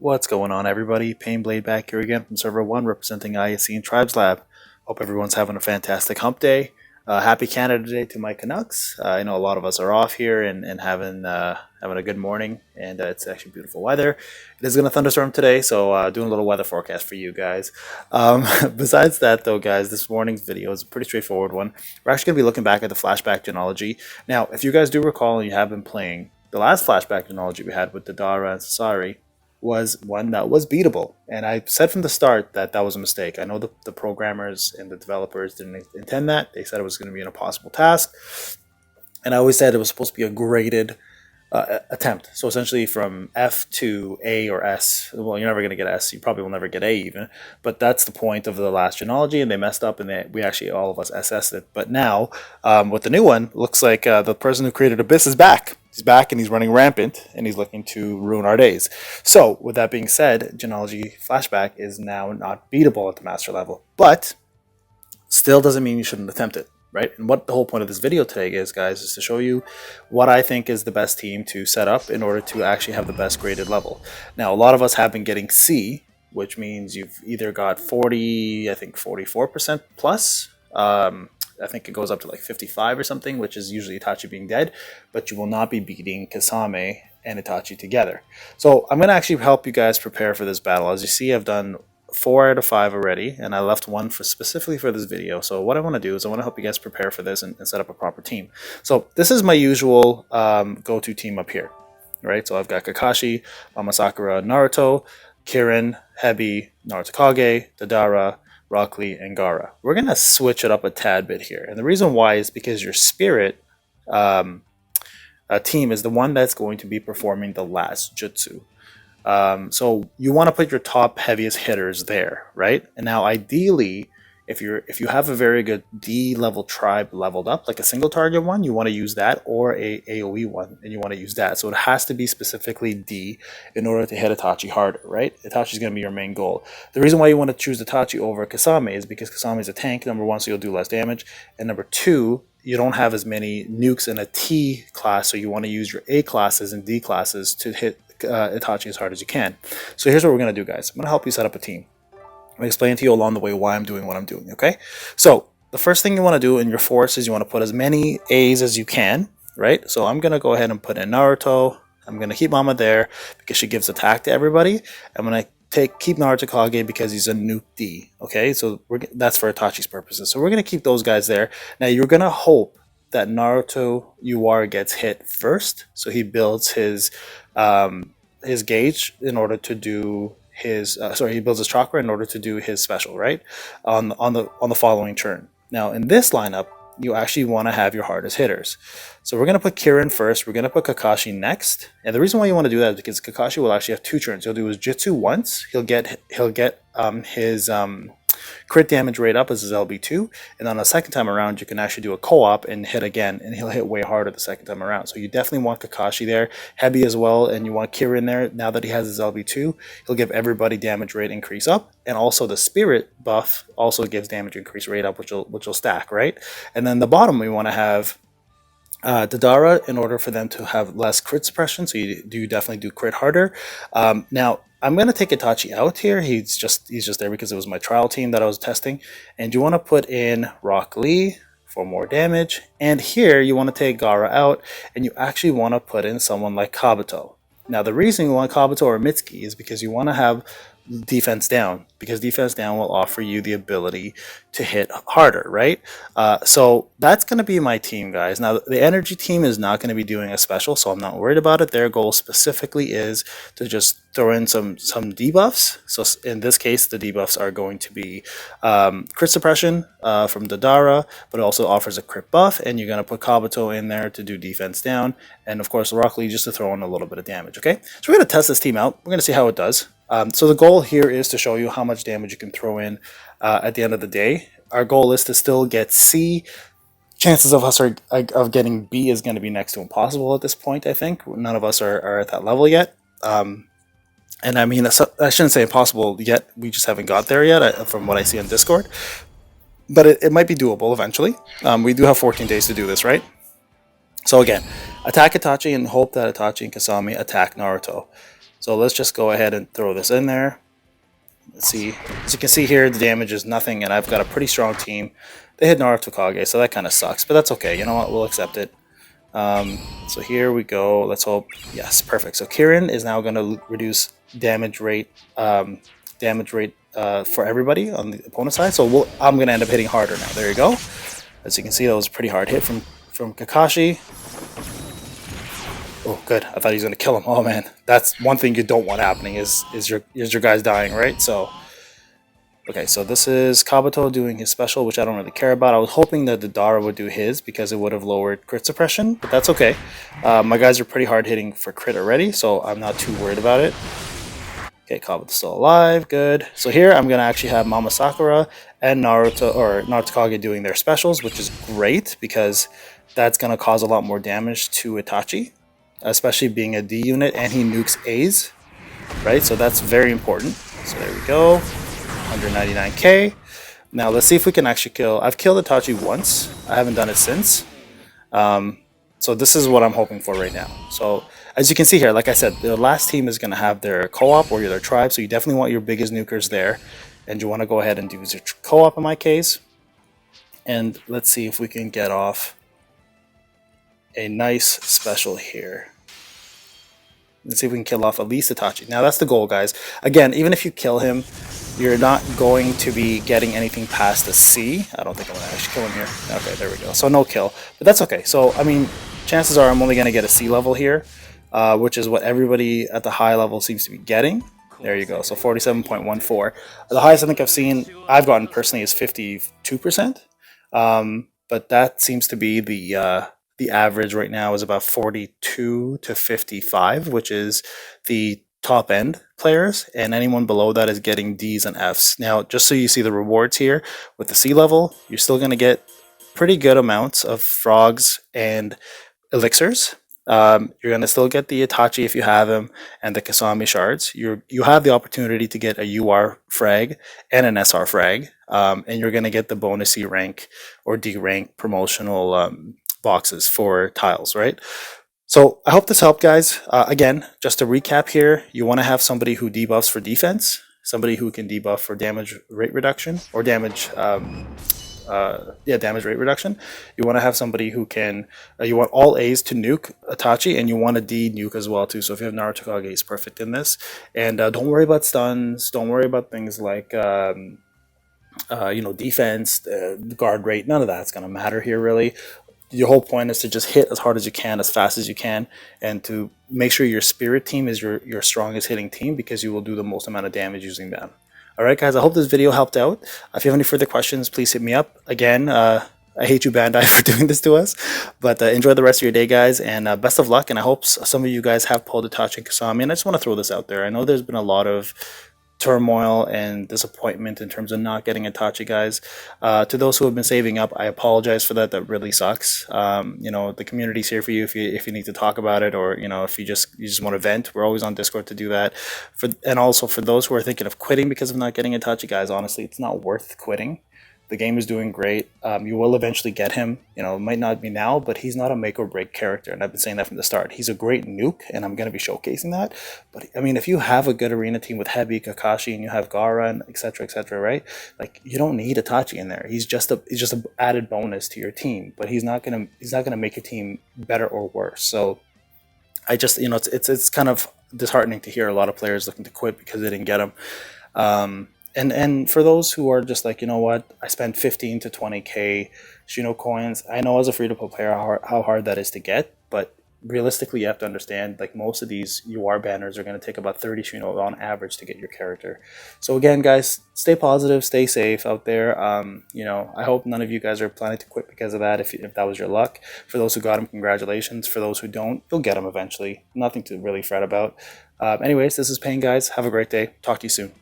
What's going on, everybody? Payneblade back here again from Server 1 representing ISC and Tribes Lab. Hope everyone's having a fantastic hump day. Happy Canada Day to my Canucks. I know a lot of us are off here and having a good morning, and it's actually beautiful weather. It is going to thunderstorm today, so doing a little weather forecast for you guys. Besides that, though, guys, this morning's video is a pretty straightforward one. We're actually going to be looking back at the Flashback genealogy. Now, if you guys do recall and you have been playing, the last Flashback genealogy we had with Deidara and Sasori was one that was beatable, and I said from the start that that was a mistake. I know the programmers and the developers didn't intend that. They said it was going to be an impossible task, and I always said it was supposed to be a graded attempt. So essentially from F to A or S. Well, you're never going to get S. You probably will never get A even, but that's the point of the last genealogy, and they messed up, and we actually, all of us, assessed it. But now with the new one, looks like the person who created Abyss is back. He's back and he's running rampant and he's looking to ruin our days. So with that being said, genealogy Flashback is now not beatable at the master level, but still doesn't mean you shouldn't attempt it, right? And what the whole point of this video today is, guys, is to show you what I think is the best team to set up in order to actually have the best graded level. Now, a lot of us have been getting C, which means you've either got 40, I think 44% plus, I think it goes up to like 55 or something, which is usually Itachi being dead, but you will not be beating Kisame and Itachi together. So I'm going to actually help you guys prepare for this battle. As you see, I've done 4 out of 5 already, and I left one specifically for this video. So what I want to do is I want to help you guys prepare for this and set up a proper team. So this is my usual go-to team up here, right? So I've got Kakashi, Mama Sakura, Naruto, Kirin, Hebi, Naruto Kage, Deidara, Rock Lee, and Gaara. We're going to switch it up a tad bit here. And the reason why is because your spirit team is the one that's going to be performing the last jutsu. So you want to put your top heaviest hitters there, right? And now ideally, if you have a very good D level tribe leveled up, like a single target one, you want to use that, or a AoE one, and you want to use that. So it has to be specifically D in order to hit Itachi harder, right? Itachi is going to be your main goal. The reason why you want to choose Itachi over Kisame is because Kisame is a tank, number one, so you'll do less damage, and number two, you don't have as many nukes in a T class, so you want to use your A classes and D classes to hit Itachi as hard as you can. So here's what we're going to do, guys. I'm going to help you set up a team. I'm going to explain to you along the way why I'm doing what I'm doing, okay? So the first thing you want to do in your force is you want to put as many A's as you can, right? So I'm going to go ahead and put in Naruto. I'm going to keep Mama there because she gives attack to everybody. I'm going to keep Naruto Kage because he's a nuke D, okay? So that's for Itachi's purposes. So we're going to keep those guys there. Now you're going to hope that Naruto UR gets hit first, so he builds his gauge in order to do his he builds his chakra in order to do his special, right, on the following turn. Now in this lineup, you actually want to have your hardest hitters. So we're going to put Kirin first, we're going to put Kakashi next, and the reason why you want to do that is because Kakashi will actually have 2 turns. He'll do his jutsu once, he'll get his crit damage rate up as his LB2, and on the second time around you can actually do a co-op and hit again, and he'll hit way harder the second time around. So you definitely want Kakashi there, Hebi as well, and you want Kirin there. Now that he has his LB2, he'll give everybody damage rate increase up, and also the spirit buff also gives damage increase rate up, which will stack, right? And then the bottom we want to have Deidara in order for them to have less crit suppression, so you definitely do crit harder. Now I'm going to take Itachi out here. He's just there because it was my trial team that I was testing. And you want to put in Rock Lee for more damage. And here you want to take Gaara out, and you actually want to put in someone like Kabuto. Now the reason you want Kabuto or Mitsuki is because you want to have defense down, because defense down will offer you the ability to hit harder, right? So that's going to be my team, guys. Now the energy team is not going to be doing a special, so I'm not worried about it. Their goal specifically is to just throw in some debuffs. So in this case, the debuffs are going to be crit suppression from Deidara, but it also offers a crit buff, and you're going to put Kabuto in there to do defense down, and of course Rock Lee just to throw in a little bit of damage, okay? So we're going to test this team out. We're going to see how it does. So the goal here is to show you how much damage you can throw in at the end of the day. Our goal is to still get C. Chances of us of getting B is going to be next to impossible at this point, I think. None of us are at that level yet. And I mean, I shouldn't say impossible yet. We just haven't got there yet from what I see on Discord. But it might be doable eventually. We do have 14 days to do this, right? So again, attack Itachi and hope that Itachi and Kisame attack Naruto. So let's just go ahead and throw this in there. Let's see. As you can see here, the damage is nothing, and I've got a pretty strong team. They hit Naruto Kage, so that kind of sucks, but that's okay. You know what? We'll accept it. So here we go. Let's hope. Yes, perfect. So Kirin is now going to reduce damage rate for everybody on the opponent side. So I'm going to end up hitting harder now. There you go. As you can see, that was a pretty hard hit from Kakashi. Oh, good. I thought he was going to kill him. Oh, man. That's one thing you don't want happening is your guys dying, right? So, okay, so this is Kabuto doing his special, which I don't really care about. I was hoping that Deidara would do his because it would have lowered crit suppression, but that's okay. My guys are pretty hard hitting for crit already, so I'm not too worried about it. Okay, Kabuto's still alive. Good. So here I'm going to actually have Mama Sakura and Naruto Kage doing their specials, which is great because that's going to cause a lot more damage to Itachi, especially being a D unit, and he nukes A's, right? So that's very important. So there we go. 199k. Now let's see if we can actually kill. I've killed Itachi once. I haven't done it since. So this is what I'm hoping for right now. So as you can see here, like I said, the last team is going to have their co-op or their tribe. So you definitely want your biggest nukers there. And you want to go ahead and do your co-op in my case. And let's see if we can get off a nice special here. Let's see if we can kill off at least Itachi. Now that's the goal, guys. Again, even if you kill him, you're not going to be getting anything past a C. I don't think I'm going to actually kill him here. Okay, there we go. So no kill. But that's okay. So, I mean, chances are I'm only going to get a C level here, which is what everybody at the high level seems to be getting. There you go. So 47.14. The highest I think I've gotten personally is 52%. But that seems to be the average right now is about 42 to 55, which is the top end players, and anyone below that is getting D's and F's. Now, just so you see the rewards here, with the C level, you're still going to get pretty good amounts of frogs and elixirs. You're going to still get the Itachi if you have him, and the Kisame shards. You have the opportunity to get a UR frag and an SR frag, and you're going to get the bonus C rank or D rank promotional boxes for tiles, right? So I hope this helped, guys. Again, just to recap here, you want to have somebody who debuffs for defense, somebody who can debuff for damage rate reduction or damage rate reduction. You want to have somebody who can, you want all A's to nuke Itachi, and you want a D nuke as well too. So if you have Naruto Kage, he's perfect in this. And don't worry about stuns. Don't worry about things like defense, guard rate. None of that's going to matter here, really. Your whole point is to just hit as hard as you can, as fast as you can, and to make sure your spirit team is your strongest hitting team, because you will do the most amount of damage using them. Alright guys, I hope this video helped out. If you have any further questions, please hit me up. Again, I hate you, Bandai, for doing this to us, but enjoy the rest of your day, guys, and best of luck. And I hope some of you guys have pulled Itachi and Kisame, and I just want to throw this out there. I know there's been a lot of turmoil and disappointment in terms of not getting Itachi, guys. To those who have been saving up, I apologize for that. That really sucks. The community's here for you if you need to talk about it, or if you just want to vent. We're always on Discord to do that. And also for those who are thinking of quitting because of not getting Itachi, guys, honestly, it's not worth quitting. The game is doing great. You will eventually get him. It might not be now, but he's not a make or break character, and I've been saying that from the start. He's a great nuke, and I'm going to be showcasing that. But I mean, if you have a good arena team with Hebi, Kakashi, and you have Gaara, and etc., right? Like, you don't need Itachi in there. He's just an added bonus to your team, but he's not gonna make your team better or worse. So I just it's kind of disheartening to hear a lot of players looking to quit because they didn't get him. And for those who are just like, you know what, I spent 15 to 20k Shino coins. I know as a free-to-play player how hard that is to get, but realistically you have to understand, like, most of these UR banners are going to take about 30 Shino on average to get your character. So again, guys, stay positive, stay safe out there. I hope none of you guys are planning to quit because of that, if that was your luck. For those who got them, congratulations. For those who don't, you'll get them eventually. Nothing to really fret about. Anyways, this is Payne, guys. Have a great day. Talk to you soon.